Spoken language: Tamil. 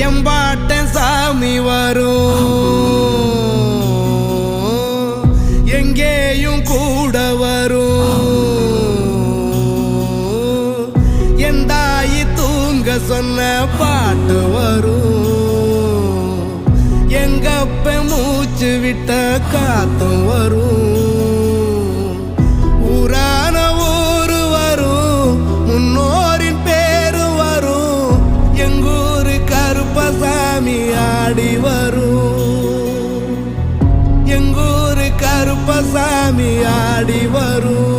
எம்பாட்ட சாமி வரும், எங்கேயும் கூட வரும். என் தாயி தூங்க சொன்ன பாட்டு வரும், எங்கப்ப மூச்சு விட்ட காத்தும் வரும். ஊரான ஊரு வரும், முன்னோரின் பேரு வரும். எங்கூரு கருப்பசாமி ஆடி வரும், எங்கூரு கருப்பசாமி ஆடி வரும்.